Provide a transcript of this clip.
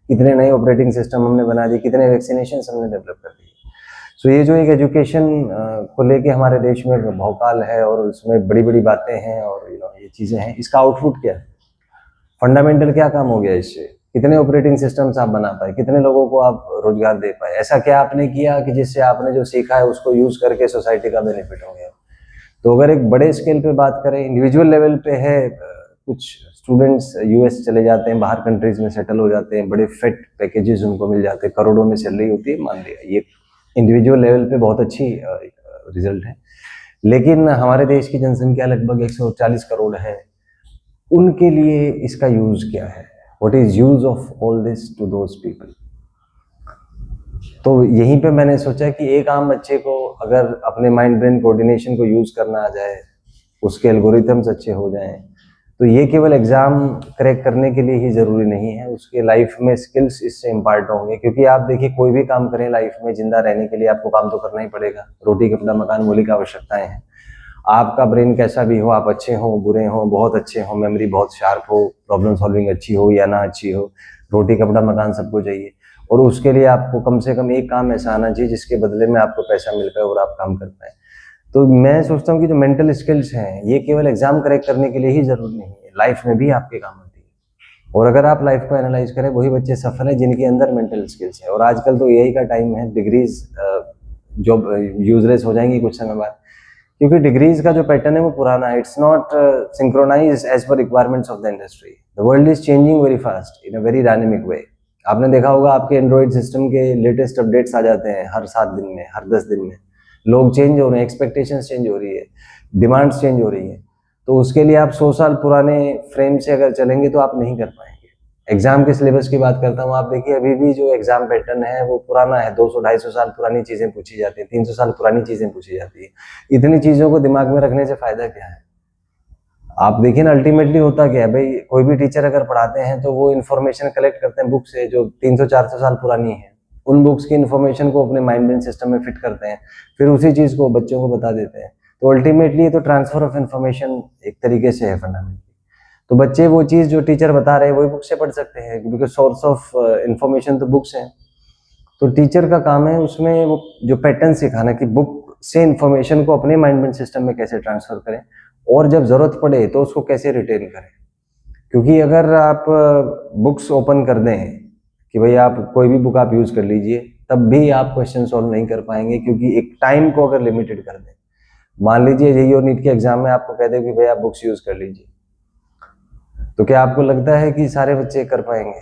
कितने नए operating system हमने बना दिए, कितने वैक्सीनेशन हमने डेवलप कर दिए। सो ये जो एक एजुकेशन को लेके हमारे देश में भौकाल है और उसमें बड़ी बड़ी बातें हैं और ये चीज़ें हैं, इसका आउटपुट क्या है, फंडामेंटल क्या काम हो गया इससे, कितने ऑपरेटिंग सिस्टम्स आप बना पाए, कितने लोगों को आप रोजगार दे पाए, ऐसा क्या आपने किया कि जिससे आपने जो सीखा है उसको यूज करके सोसाइटी का बेनिफिट हो गया। तो अगर एक बड़े स्केल पे बात करें, इंडिविजुअल लेवल पे है, कुछ स्टूडेंट्स यूएस चले जाते हैं, बाहर कंट्रीज में सेटल हो जाते हैं, बड़े फिट पैकेजेस उनको मिल जाते हैं, करोड़ों में सैलरी होती है, मान लिया ये इंडिविजुअल लेवल पे बहुत अच्छी रिजल्ट है। लेकिन हमारे देश की जनसंख्या लगभग 140 करोड़ है, उनके लिए इसका यूज क्या है, what is use of all this to those people. तो यहीं पे मैंने सोचा कि एक आम बच्चे को अगर अपने माइंड ब्रेन कोऑर्डिनेशन को यूज करना आ जाए, उसके एल्गोरिथम्स अच्छे हो जाएं, तो ये केवल एग्जाम क्रैक करने के लिए ही जरूरी नहीं है, उसके लाइफ में स्किल्स इससे इम्पार्ट होंगे। क्योंकि आप देखिए, कोई भी काम करें लाइफ में, जिंदा रहने के लिए आपको काम तो करना ही पड़ेगा, रोटी कपड़ा मकान मौलिक आवश्यकताएं हैं। आपका ब्रेन कैसा भी हो, आप अच्छे हो बुरे हो, बहुत अच्छे हो, मेमोरी बहुत शार्प हो, प्रॉब्लम सॉल्विंग अच्छी हो या ना अच्छी हो, रोटी कपड़ा मकान सबको चाहिए। और उसके लिए आपको कम से कम एक काम ऐसा आना चाहिए जिसके बदले में आपको पैसा मिल पाए और आप काम कर पाए। तो मैं सोचता हूँ कि जो मेंटल स्किल्स हैं, ये केवल एग्जाम क्रैक करने के लिए ही जरूरी नहीं है, लाइफ में भी आपके काम आती है। और अगर आप लाइफ को एनालाइज करें, वही बच्चे सफल हैं जिनके अंदर मेंटल स्किल्स है। और आजकल तो यही का टाइम है, डिग्रीज जो यूजलेस हो जाएंगी कुछ समय बाद, क्योंकि डिग्रीज का जो पैटर्न है वो पुराना है, it's not synchronize as per requirements of the industry. The world is changing very fast in a very dynamic way. आपने देखा होगा, आपके एंड्रॉइड सिस्टम के लेटेस्ट अपडेट्स आ जाते हैं हर 7 दिन में, हर 10 दिन में। लोग चेंज हो रहे हैं, एक्सपेक्टेशंस चेंज हो रही है, डिमांड्स चेंज हो रही है। तो उसके लिए आप 100 साल पुराने फ्रेम से अगर चलेंगे तो आप नहीं कर पाएंगे। एग्जाम के सिलेबस की बात करता हूँ, आप देखिए अभी भी जो एग्जाम पैटर्न है वो पुराना है, 200-250 साल पुरानी चीजें पूछी जाती है, 300 साल पुरानी चीजें पूछी जाती है। इतनी चीजों को दिमाग में रखने से फायदा क्या है। आप देखिए ना, अल्टीमेटली होता क्या है भाई, कोई भी टीचर अगर पढ़ाते हैं तो वो इन्फॉर्मेशन कलेक्ट करते हैं बुक से जो 300-400 साल पुरानी है, उन बुक्स की इन्फॉर्मेशन को अपने माइंड ब्रेन सिस्टम में फिट करते हैं, फिर उसी चीज को बच्चों को बता देते हैं। तो अल्टीमेटली तो ट्रांसफर ऑफ इन्फॉर्मेशन एक तरीके से है फंडामेंटली। तो बच्चे वो चीज जो टीचर बता रहे हैं वही बुक से पढ़ सकते हैं, क्योंकि सोर्स ऑफ इन्फॉर्मेशन तो बुक्स हैं। तो टीचर का काम है उसमें वो जो पैटर्न सिखाना कि बुक से इन्फॉर्मेशन को अपने माइंड ब्रेन सिस्टम में कैसे ट्रांसफर करें, और जब जरूरत पड़े तो उसको कैसे रिटेन करें। क्योंकि अगर आप बुक्स ओपन कर दें कि भाई आप कोई भी बुक आप यूज कर लीजिए, तब भी आप क्वेश्चन सॉल्व नहीं कर पाएंगे, क्योंकि एक टाइम को अगर लिमिटेड कर दें, मान लीजिए जेईई और नीट के एग्जाम में आपको कह दे कि भाई आप बुक्स यूज कर लीजिए, तो क्या आपको लगता है कि सारे बच्चे कर पाएंगे?